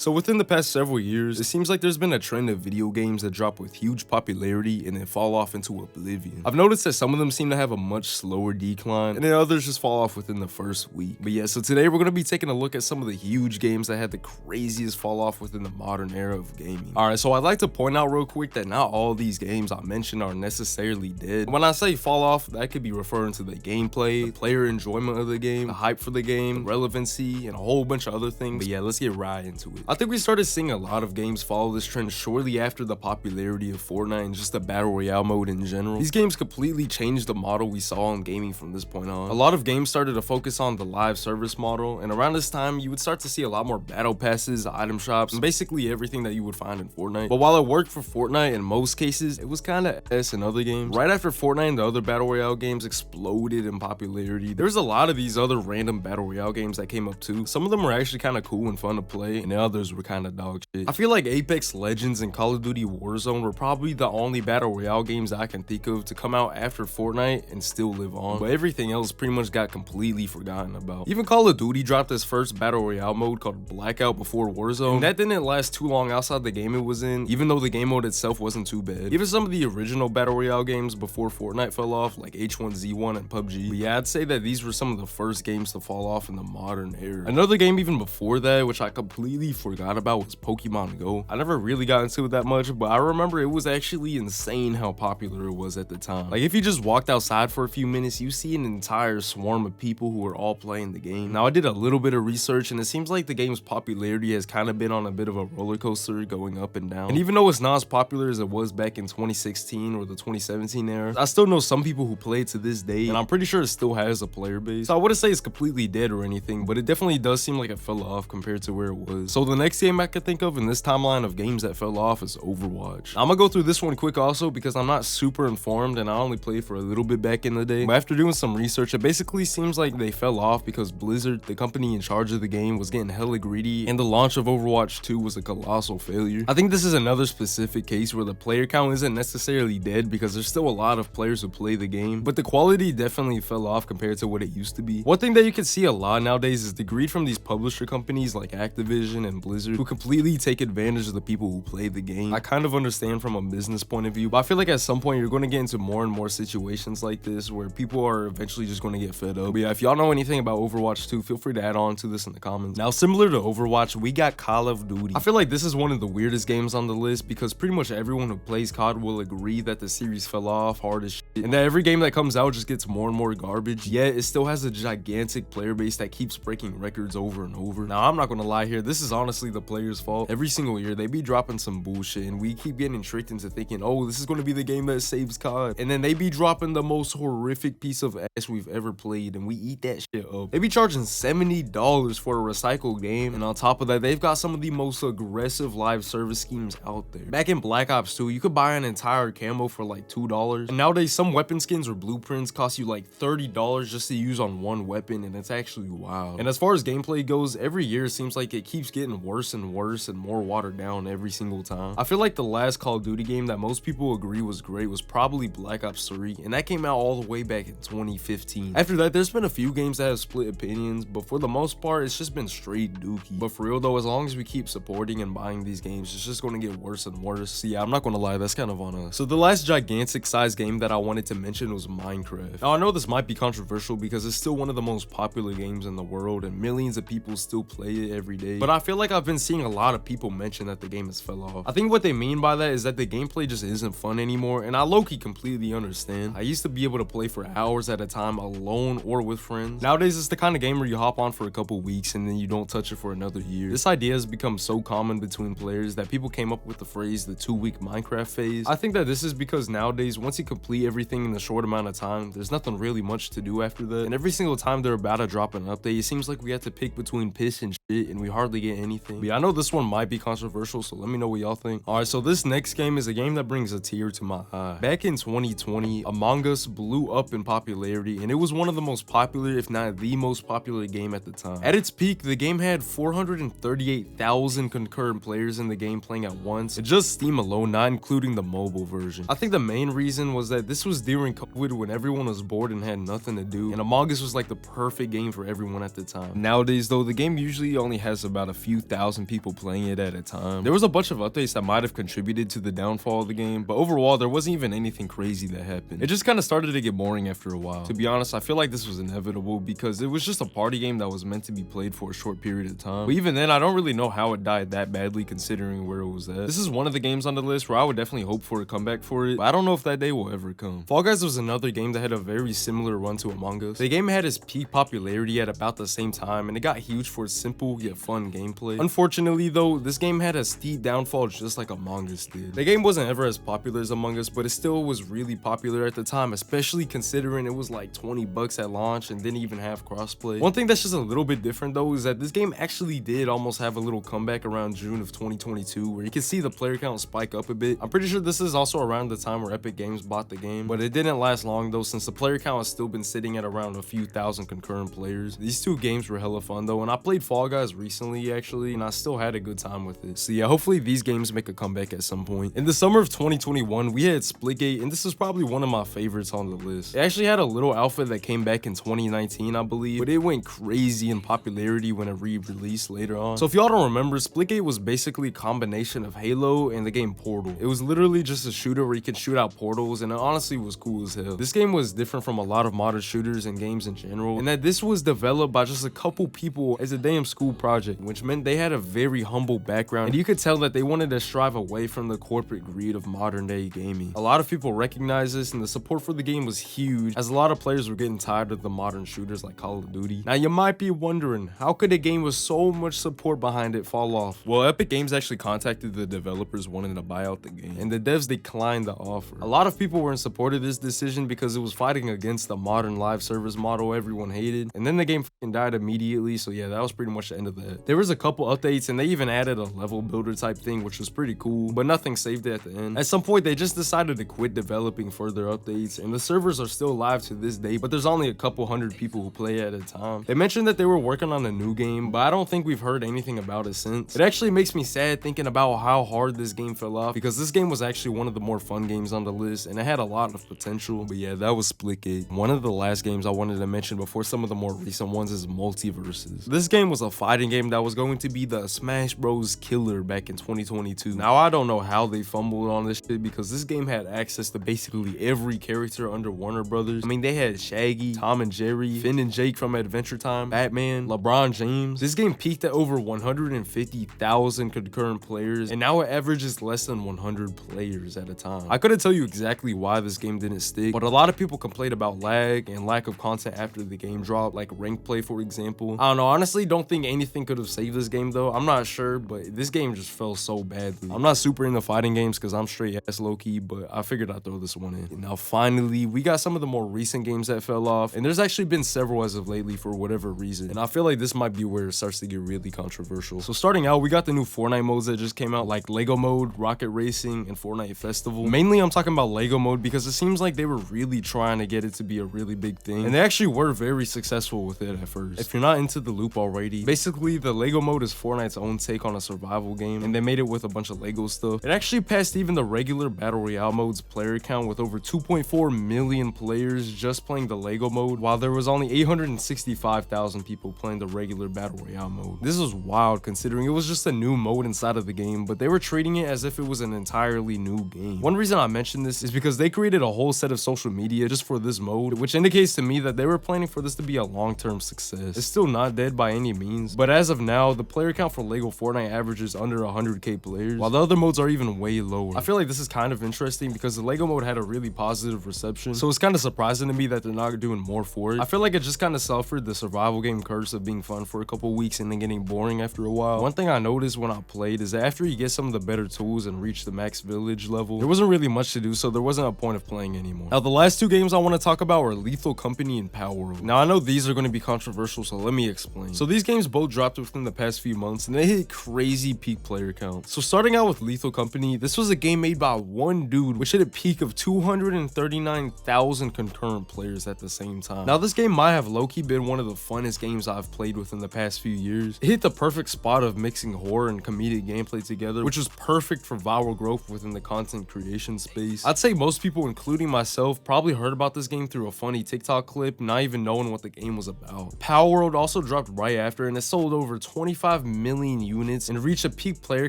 So within the past several years, it seems like there's been a trend of video games that drop with huge popularity and then fall off into oblivion. I've noticed that some of them seem to have a much slower decline, and then others just fall off within the first week. But yeah, so today we're going to be taking a look at some of the huge games that had the craziest fall off within the modern era of gaming. Alright, so I'd like to point out real quick that not all these games I mentioned are necessarily dead. When I say fall off, that could be referring to the gameplay, the player enjoyment of the game, the hype for the game, relevancy, and a whole bunch of other things. But yeah, let's get right into it. I think we started seeing a lot of games follow this trend shortly after the popularity of Fortnite and just the battle royale mode in general. These games completely changed the model we saw in gaming from this point on. A lot of games started to focus on the live service model, and around this time you would start to see a lot more battle passes, item shops, and basically everything that you would find in Fortnite. But while it worked for Fortnite in most cases, it was kind of S in other games. Right after Fortnite and the other battle royale games exploded in popularity, there's a lot of these other random battle royale games that came up too. Some of them were actually kind of cool and fun to play, and the others were kind of dog shit. I feel like Apex Legends and Call of Duty Warzone were probably the only battle royale games I can think of to come out after Fortnite and still live on, but everything else pretty much got completely forgotten about. Even Call of Duty dropped its first battle royale mode called Blackout before Warzone, and that didn't last too long outside the game it was in, even though the game mode itself wasn't too bad. Even some of the original battle royale games before Fortnite fell off, like H1Z1 and PUBG, but yeah, I'd say that these were some of the first games to fall off in the modern era. Another game even before that, which I completely forgot about, was Pokemon Go. I never really got into it that much, but I remember it was actually insane how popular it was at the time. Like, if you just walked outside for a few minutes, you see an entire swarm of people who are all playing the game. Now, I did a little bit of research, and it seems like the game's popularity has kind of been on a bit of a roller coaster, going up and down. And even though it's not as popular as it was back in 2016 or the 2017 era, I still know some people who play it to this day, and I'm pretty sure it still has a player base. So I wouldn't say it's completely dead or anything, but it definitely does seem like it fell off compared to where it was. So the next game I could think of in this timeline of games that fell off is Overwatch. I'm gonna go through this one quick also because I'm not super informed and I only played for a little bit back in the day. But after doing some research, it basically seems like they fell off because Blizzard, the company in charge of the game, was getting hella greedy and the launch of Overwatch 2 was a colossal failure. I think this is another specific case where the player count isn't necessarily dead because there's still a lot of players who play the game, but the quality definitely fell off compared to what it used to be. One thing that you can see a lot nowadays is the greed from these publisher companies like Activision and Blizzard, who completely take advantage of the people who play the game. I kind of understand from a business point of view, but I feel like at some point you're going to get into more and more situations like this where people are eventually just going to get fed up. But yeah, if y'all know anything about Overwatch 2, feel free to add on to this in the comments. Now, similar to Overwatch, we got Call of Duty. I feel like this is one of the weirdest games on the list because pretty much everyone who plays COD will agree that the series fell off hard as shit, and that every game that comes out just gets more and more garbage, yet it still has a gigantic player base that keeps breaking records over and over. Now, I'm not gonna lie here, this is honestly the players' fault. Every single year, they be dropping some bullshit, and we keep getting tricked into thinking, oh, this is gonna be the game that saves COD, and then they be dropping the most horrific piece of ass we've ever played, and we eat that shit up. They be charging $70 for a recycled game, and on top of that, they've got some of the most aggressive live service schemes out there. Back in Black Ops 2, you could buy an entire camo for like $2, and nowadays some weapon skins or blueprints cost you like $30 just to use on one weapon, and it's actually wild. And as far as gameplay goes, every year it seems like it keeps getting worse and worse and more watered down every single time. I feel like the last Call of Duty game that most people agree was great was probably Black Ops 3, and that came out all the way back in 2015. After that, there's been a few games that have split opinions, but for the most part, it's just been straight dookie. But for real though, as long as we keep supporting and buying these games, it's just going to get worse and worse. So yeah, I'm not going to lie, that's kind of on us. So the last gigantic size game that I wanted to mention was Minecraft. Now, I know this might be controversial because it's still one of the most popular games in the world and millions of people still play it every day, but I feel like I've been seeing a lot of people mention that the game has fell off. I think what they mean by that is that the gameplay just isn't fun anymore, and I low-key completely understand. I used to be able to play for hours at a time alone or with friends. Nowadays, it's the kind of game where you hop on for a couple weeks and then you don't touch it for another year. This idea has become so common between players that people came up with the phrase the 2-week Minecraft phase. I think that this is because nowadays, once you complete everything in a short amount of time, there's nothing really much to do after that, and every single time they're about to drop an update, it seems like we have to pick between piss and shit, and we hardly get anything. But yeah, I know this one might be controversial, so let me know what y'all think. Alright, so this next game is a game that brings a tear to my eye. Back in 2020, Among Us blew up in popularity, and it was one of the most popular, if not the most popular game at the time. At its peak, the game had 438,000 concurrent players in the game playing at once, and just Steam alone, not including the mobile version. I think the main reason was that this was during COVID when everyone was bored and had nothing to do, and Among Us was like the perfect game for everyone at the time. Nowadays though, the game usually only has about a few thousand people playing it at a time. There was a bunch of updates that might have contributed to the downfall of the game, but overall there wasn't even anything crazy that happened. It just kind of started to get boring after a while. To be honest, I feel like this was inevitable because it was just a party game that was meant to be played for a short period of time. But even then, I don't really know how it died that badly considering where it was at. This is one of the games on the list where I would definitely hope for a comeback for it, but I don't know if that day will ever come. Fall Guys was another game that had a very similar run to Among Us. The game had its peak popularity at about the same time, and it got huge for its simple yet fun gameplay. Unfortunately though, this game had a steep downfall just like Among Us did. The game wasn't ever as popular as Among Us, but it still was really popular at the time, especially considering it was like 20 bucks at launch and didn't even have crossplay. One thing that's just a little bit different though is that this game actually did almost have a little comeback around June of 2022 where you can see the player count spike up a bit. I'm pretty sure this is also around the time where Epic Games bought the game, but it didn't last long though since the player count has still been sitting at around a few thousand concurrent players. These two games were hella fun though, and I played Fall Guys recently actually, and I still had a good time with it. So yeah, hopefully these games make a comeback at some point. In the summer of 2021, we had Splitgate, and this is probably one of my favorites on the list. It actually had a little alpha that came back in 2019, I believe, but it went crazy in popularity when it re-released later on. So if y'all don't remember, Splitgate was basically a combination of Halo and the game Portal. It was literally just a shooter where you could shoot out portals, and it honestly was cool as hell. This game was different from a lot of modern shooters and games in general, and that this was developed by just a couple people as a damn school project, which meant they had a very humble background, and you could tell that they wanted to strive away from the corporate greed of modern day gaming. A lot of people recognize this, and the support for the game was huge, as a lot of players were getting tired of the modern shooters like Call of Duty. Now you might be wondering, how could a game with so much support behind it fall off? Well, Epic Games actually contacted the developers wanting to buy out the game, and the devs declined the offer. A lot of people were in support of this decision because it was fighting against the modern live service model everyone hated, and then the game died immediately, so yeah, that was pretty much the end of that. There was a couple updates, and they even added a level builder type thing, which was pretty cool, but nothing saved it at the end. At some point, they just decided to quit developing further updates, and the servers are still live to this day, but there's only a couple hundred people who play at a time. They mentioned that they were working on a new game, but I don't think we've heard anything about it since. It actually makes me sad thinking about how hard this game fell off, because this game was actually one of the more fun games on the list, and it had a lot of potential. But yeah, that was Splitgate. One of the last games I wanted to mention before some of the more recent ones is Multiverses. This game was a fighting game that was going to be the Smash Bros killer back in 2022. Now I don't know how they fumbled on this shit, because this game had access to basically every character under Warner Brothers. I mean, they had Shaggy, Tom and Jerry, Finn and Jake from Adventure Time, Batman, LeBron James. This game peaked at over 150,000 concurrent players, and now it averages less than 100 players at a time. I couldn't tell you exactly why this game didn't stick, but a lot of people complained about lag and lack of content after the game dropped, like rank play for example. I don't know, honestly don't think anything could have saved this game though. I'm not sure, but this game just fell so badly. I'm not super into fighting games because I'm straight ass low-key, but I figured I'd throw this one in. And now finally, we got some of the more recent games that fell off, and there's actually been several as of lately for whatever reason, and I feel like this might be where it starts to get really controversial. So starting out, we got the new Fortnite modes that just came out, like Lego mode, Rocket Racing, and Fortnite Festival. Mainly I'm talking about Lego mode because it seems like they were really trying to get it to be a really big thing, and they actually were very successful with it at first. If you're not into the loop already, basically the Lego mode is Fortnite's own take on a survival game, and they made it with a bunch of Lego stuff. It actually passed even the regular Battle Royale mode's player count with over 2.4 million players just playing the Lego mode, while there was only 865,000 people playing the regular Battle Royale mode. This was wild considering it was just a new mode inside of the game, but they were treating it as if it was an entirely new game. One reason I mention this is because they created a whole set of social media just for this mode, which indicates to me that they were planning for this to be a long-term success. It's still not dead by any means, but as of now, the player count for Lego Fortnite averages under 100k players, while the other modes are even way lower. I feel like this is kind of interesting because the Lego mode had a really positive reception, so it's kind of surprising to me that they're not doing more for it. I feel like it just kind of suffered the survival game curse of being fun for a couple weeks and then getting boring after a while. One thing I noticed when I played is that after you get some of the better tools and reach the max village level, there wasn't really much to do, so there wasn't a point of playing anymore. Now the last two games I want to talk about are Lethal Company and Power World. Now I know these are going to be controversial, so let me explain. So these games both dropped within the past few months, and they hit crazy peak player count. So starting out with Lethal Company, this was a game made by one dude, which hit a peak of 239,000 concurrent players at the same time. Now this game might have low-key been one of the funnest games I've played within the past few years. It hit the perfect spot of mixing horror and comedic gameplay together, which was perfect for viral growth within the content creation space. I'd say most people, including myself, probably heard about this game through a funny TikTok clip, not even knowing what the game was about. Power World also dropped right after, and it sold over 25 1.5 million units and reached a peak player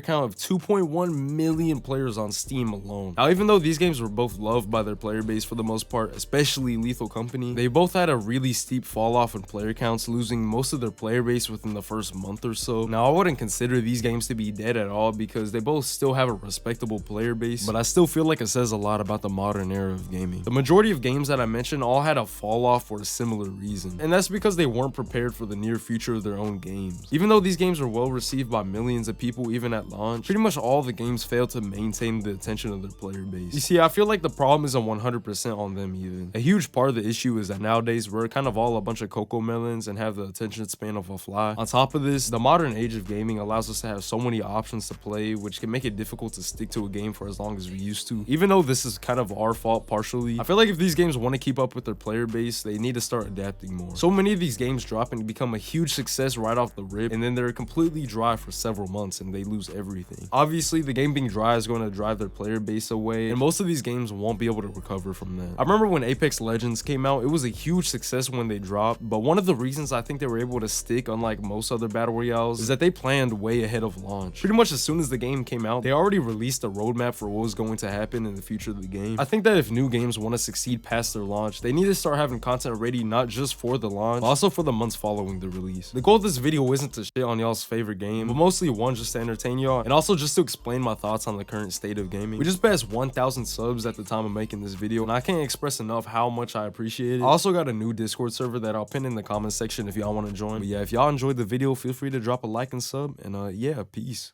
count of 2.1 million players on Steam alone. Now, even though these games were both loved by their player base for the most part, especially Lethal Company, they both had a really steep fall off in player counts, losing most of their player base within the first month or so. Now, I wouldn't consider these games to be dead at all because they both still have a respectable player base, but I still feel like it says a lot about the modern era of gaming. The majority of games that I mentioned all had a fall off for a similar reason, and that's because they weren't prepared for the near future of their own games. Even though these games were well received by millions of people even at launch, pretty much all the games failed to maintain the attention of their player base. You see, I feel like the problem isn't 100% on them even. A huge part of the issue is that nowadays we're kind of all a bunch of cocoa melons and have the attention span of a fly. On top of this, the modern age of gaming allows us to have so many options to play, which can make it difficult to stick to a game for as long as we used to. Even though this is kind of our fault partially, I feel like if these games want to keep up with their player base, they need to start adapting more. So many of these games drop and become a huge success right off the rip, and then they're completely dry for several months and they lose everything. Obviously, the game being dry is going to drive their player base away, and most of these games won't be able to recover from that. I remember when Apex Legends came out, it was a huge success when they dropped, but one of the reasons I think they were able to stick, unlike most other battle royales, is that they planned way ahead of launch. Pretty much as soon as the game came out, they already released a roadmap for what was going to happen in the future of the game. I think that if new games want to succeed past their launch, they need to start having content ready not just for the launch, but also for the months following the release. The goal of this video isn't to shit on y'all's favorite game, but mostly one, just to entertain y'all, and also just to explain my thoughts on the current state of gaming. We just passed 1,000 subs at the time of making this video, and I can't express enough how much I appreciate it. I also got a new Discord server that I'll pin in the comment section if y'all want to join. But yeah, if y'all enjoyed the video, feel free to drop a like and sub, and yeah, peace.